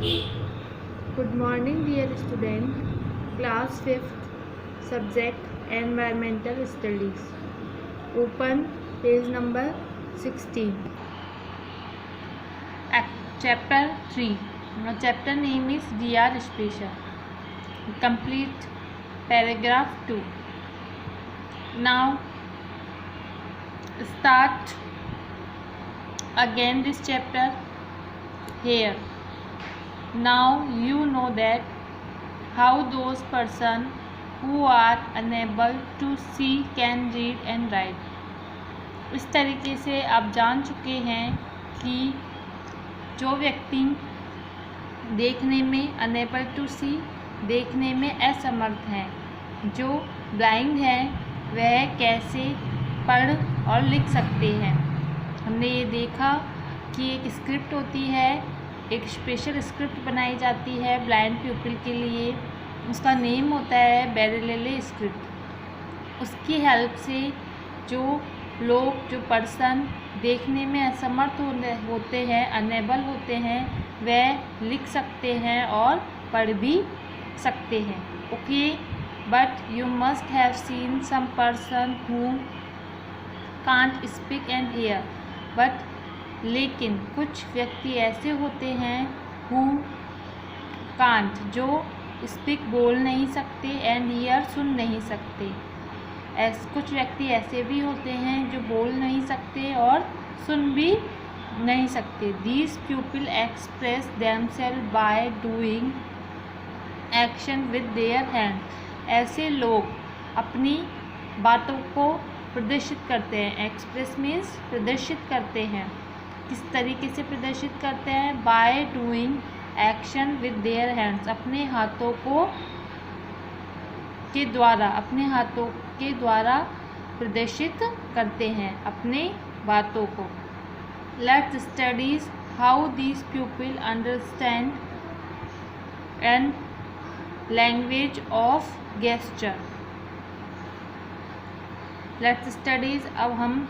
Good morning, dear student. Class 5th, subject Environmental Studies. Open page number 16. Chapter 3. Now, chapter name is DR Special. Complete paragraph 2. Now, start again this chapter here. Now you know that how those person who are unable to see can read and write. इस तरीके से आप जान चुके हैं कि जो व्यक्ति देखने में अनेबल टू सी देखने में असमर्थ हैं, जो ब्लाइंड है वह कैसे पढ़ और लिख सकते हैं। हमने ये देखा कि एक स्क्रिप्ट होती है, एक स्पेशल स्क्रिप्ट बनाई जाती है ब्लाइंड पीपल के लिए। उसका नेम होता है बेरेलेले स्क्रिप्ट। उसकी हेल्प से जो लोग जो पर्सन देखने में असमर्थ होते हैं, अनेबल होते हैं, वह लिख सकते हैं और पढ़ भी सकते हैं। Okay, but you must have seen some person who can't speak and hear. But लेकिन कुछ व्यक्ति ऐसे होते हैं हु कांट, जो स्पीक बोल नहीं सकते, एंड हियर सुन नहीं सकते। कुछ व्यक्ति ऐसे भी होते हैं जो बोल नहीं सकते और सुन भी नहीं सकते। These people express themselves by doing action with their hand. ऐसे लोग अपनी बातों को प्रदर्शित करते हैं। एक्सप्रेस मीन्स प्रदर्शित करते हैं। किस तरीके से प्रदर्शित करते हैं? Bye doing action with their hands. अपने हाथों के द्वारा प्रदर्शित करते हैं अपने बातों को। Let's studies how these people understand and language of gesture. Let's studies, अब हम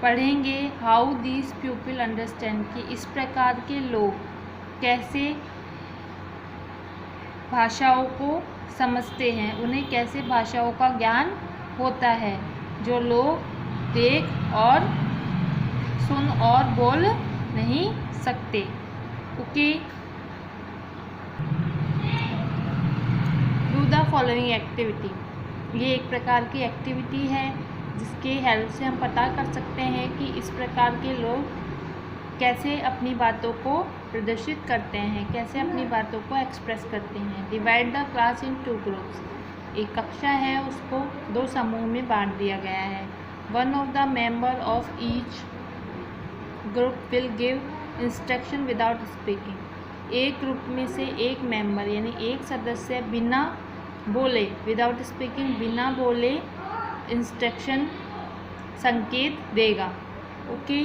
पढ़ेंगे हाउ दीज पीपल अंडरस्टैंड, कि इस प्रकार के लोग कैसे भाषाओं को समझते हैं, उन्हें कैसे भाषाओं का ज्ञान होता है। जो लोग देख और सुन और बोल नहीं सकते। Okay, do the following activity. ये एक प्रकार की एक्टिविटी है जिसके हेल्प से हम पता कर सकते हैं कि इस प्रकार के लोग कैसे अपनी बातों को प्रदर्शित करते हैं, कैसे अपनी बातों को एक्सप्रेस करते हैं। Divide the class in 2 groups. एक कक्षा है, उसको 2 समूह में बांट दिया गया है। One of the member of each group will give instruction without speaking. एक ग्रुप में से एक मेंबर यानी एक सदस्य बिना बोले, विदाउट स्पीकिंग बिना बोले इंस्ट्रक्शन संकेत देगा। Okay,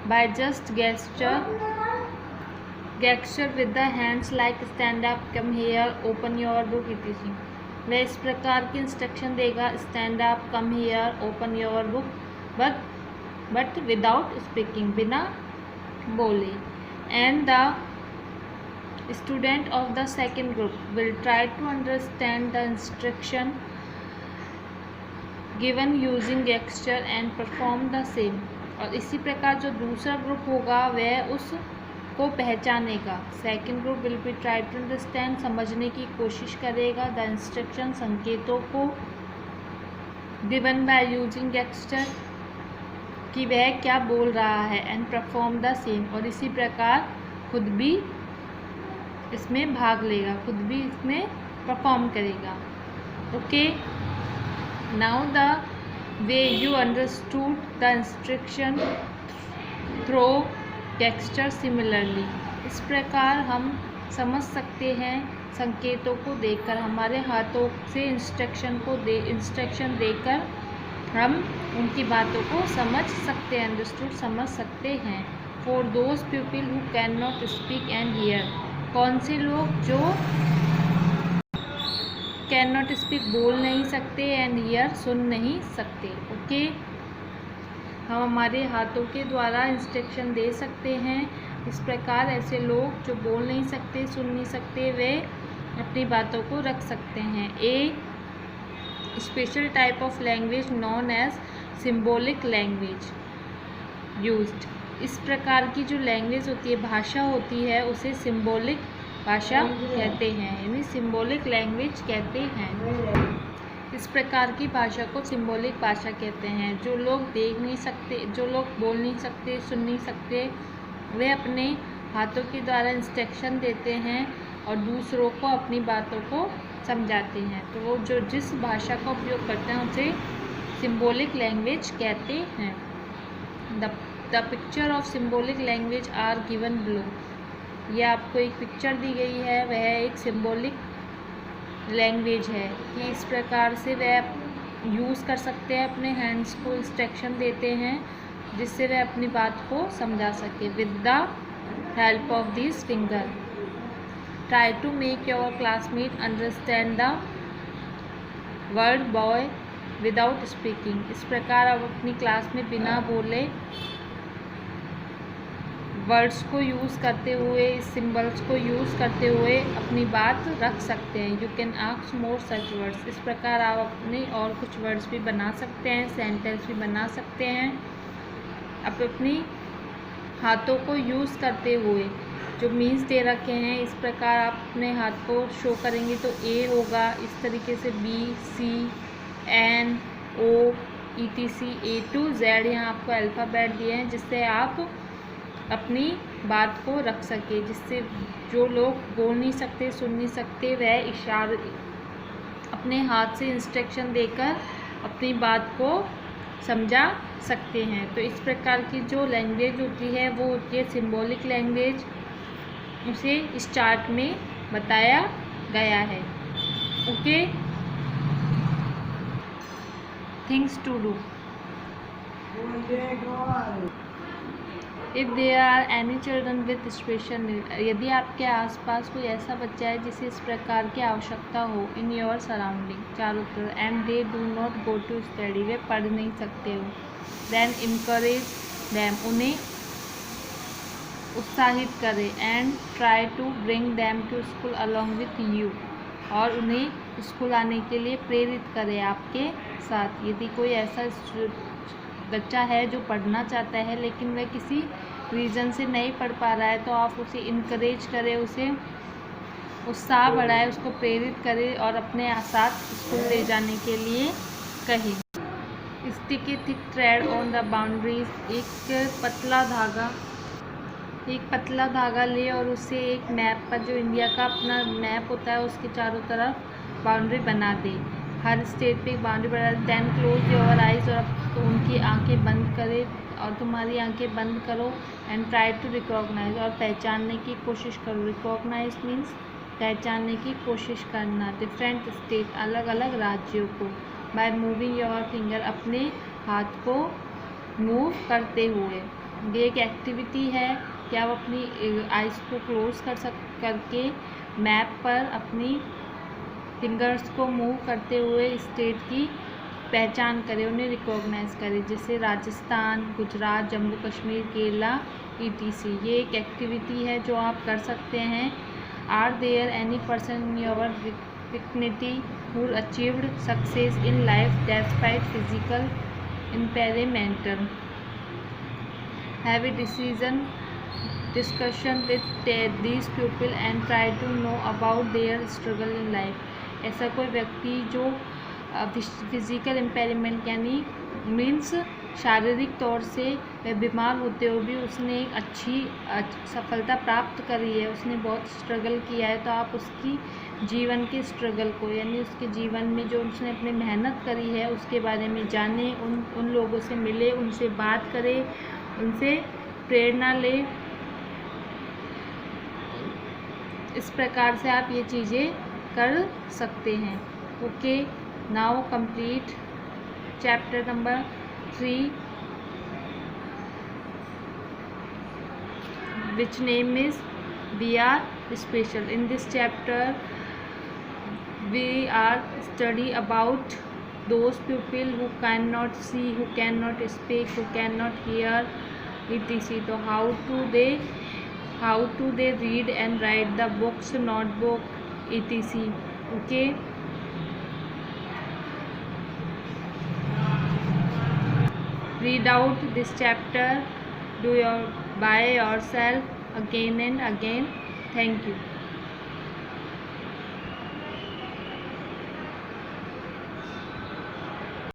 by just gesture with the hands like stand up, come here, open your book इत्यादि। वह इस प्रकार की इंस्ट्रक्शन देगा, stand up, come here, open your book, but without speaking बिना बोले। And the student of the second group will try to understand the instruction given using gesture and perform the same. और इसी प्रकार जो दूसरा group होगा वह उसको पहचानेगा। Second group will be try to understand, समझने की कोशिश करेगा, द इंस्ट्रक्शन संकेतों को, गिवन बाय यूजिंग गेस्चर कि वह क्या बोल रहा है, एंड परफॉर्म द सेम, और इसी प्रकार खुद भी इसमें भाग लेगा, खुद भी इसमें परफॉर्म करेगा। Okay, now the way you understood the instruction through gesture similarly। इस प्रकार हम समझ सकते हैं संकेतों को देखकर, हमारे हाथों से इंस्ट्रक्शन देकर हम उनकी बातों को समझ सकते हैं, अंडरस्टूड समझ सकते हैं। For those people who can not speak and here. कौन से लोग जो कैन नॉट स्पीक बोल नहीं सकते, एंड हियर सुन नहीं सकते। ओके, हम हमारे हाथों के द्वारा इंस्ट्रक्शन दे सकते हैं इस प्रकार ऐसे लोग जो बोल नहीं सकते, सुन नहीं सकते, वे अपनी बातों को रख सकते हैं। A special type of language known as symbolic language used. इस प्रकार की जो लैंग्वेज होती है, भाषा होती है, उसे सिम्बॉलिक भाषा कहते हैं, यानी सिम्बॉलिक लैंग्वेज कहते हैं। इस प्रकार की भाषा को सिम्बॉलिक भाषा कहते हैं। जो लोग देख नहीं सकते, जो लोग बोल नहीं सकते, सुन नहीं सकते, वे अपने हाथों के द्वारा इंस्ट्रक्शन देते हैं और दूसरों को अपनी बातों को समझाते हैं। तो वो जो जिस भाषा का उपयोग करते हैं उसे सिम्बॉलिक लैंग्वेज कहते हैं। The picture of symbolic language are given below. ये आपको एक पिक्चर दी गई है, वह एक सिम्बॉलिक लैंग्वेज है कि इस प्रकार से वह यूज़ कर सकते हैं, अपने हैंड्स को इंस्ट्रक्शन देते हैं जिससे वह अपनी बात को समझा सके। With the help of this finger try to make your classmate understand the word boy without speaking. इस प्रकार आप अपनी क्लास में बिना बोले वर्ड्स को यूज़ करते हुए, इस सिम्बल्स को यूज़ करते हुए अपनी बात रख सकते हैं। You can ask more such words. इस प्रकार आप अपने और कुछ वर्ड्स भी बना सकते हैं, सेंटेंस भी बना सकते हैं। आप अपनी हाथों को यूज़ करते हुए जो मीन्स दे रखे हैं, इस प्रकार आप अपने हाथ को शो करेंगे तो ए होगा, इस तरीके से B, C, N, O, ETC A to Z यहाँ आपको अल्फ़ाबेट दिए हैं जिससे आप अपनी बात को रख सके, जिससे जो लोग बोल नहीं सकते, सुन नहीं सकते, वह इशारे अपने हाथ से इंस्ट्रक्शन देकर अपनी बात को समझा सकते हैं। तो इस प्रकार की जो लैंग्वेज होती है वो होती है सिम्बॉलिक लैंग्वेज। उसे इस चार्ट में बताया गया है। Okay, things to do. If there are any children with special need, यदि आपके आसपास कोई ऐसा बच्चा है जिसे इस प्रकार की आवश्यकता हो, इन योर सराउंडिंग, चारों तरफ, and they do not go to study, वे पढ़ नहीं सकते हो, देन इनकरेज देम, उन्हें उत्साहित करें, and try to bring them to school along with you, और उन्हें स्कूल आने के लिए प्रेरित करें आपके साथ। यदि कोई ऐसा बच्चा है जो पढ़ना चाहता है लेकिन वह किसी रीज़न से नहीं पढ़ पा रहा है, तो आप उसे इनकरेज करें, उसे उत्साह बढ़ाएं, उसको प्रेरित करें और अपने साथ स्कूल ले जाने के लिए कहें। Stick A thick thread on the boundaries, एक पतला धागा ले और उसे एक मैप पर, जो इंडिया का अपना मैप होता है, उसके चारों तरफ बाउंड्री बना दे। हर स्टेट पे एक बाउंड्री बना दे। देन क्लोज योर आइज, और तो उनकी आंखें बंद करें और तुम्हारी आंखें बंद करो। एंड ट्राई टू रिकॉग्नाइज, और पहचानने की कोशिश करो। रिकॉग्नाइज मीन्स पहचानने की कोशिश करना। डिफरेंट स्टेट, अलग अलग राज्यों को। बाय मूविंग योर फिंगर, अपने हाथ को मूव करते हुए। ये एक एक्टिविटी है कि आप अपनी आइज़ को क्लोज करके मैप पर अपनी फिंगर्स को मूव करते हुए स्टेट की पहचान करें, उन्हें रिकॉग्नाइज करें, जैसे राजस्थान, गुजरात, जम्मू कश्मीर, केरला, ETC। ये एक एक्टिविटी है जो आप कर सकते हैं। Are there any person in your vicinity who achieved success in life despite physical impairment? Have a discussion with these people and try to know about their struggle in life। ऐसा कोई व्यक्ति जो फिज़िकल इम्पेयरमेंट यानी means शारीरिक तौर से वह बीमार होते हुए भी उसने एक अच्छी सफलता प्राप्त करी है, उसने बहुत स्ट्रगल किया है, तो आप उसकी जीवन के स्ट्रगल को, यानी उसके जीवन में जो उसने अपनी मेहनत करी है उसके बारे में जाने, उन लोगों से मिले, उनसे बात करें, उनसे प्रेरणा लें। इस प्रकार से आप ये चीज़ें कर सकते हैं। Okay, now complete chapter number 3, which name is we are special। in this chapter we are study about those people who cannot see, who cannot speak, who cannot hear, etc। तो how to they how to they read and write the books, notebook, etc. Okay. Read out this chapter by yourself again and again. Thank you.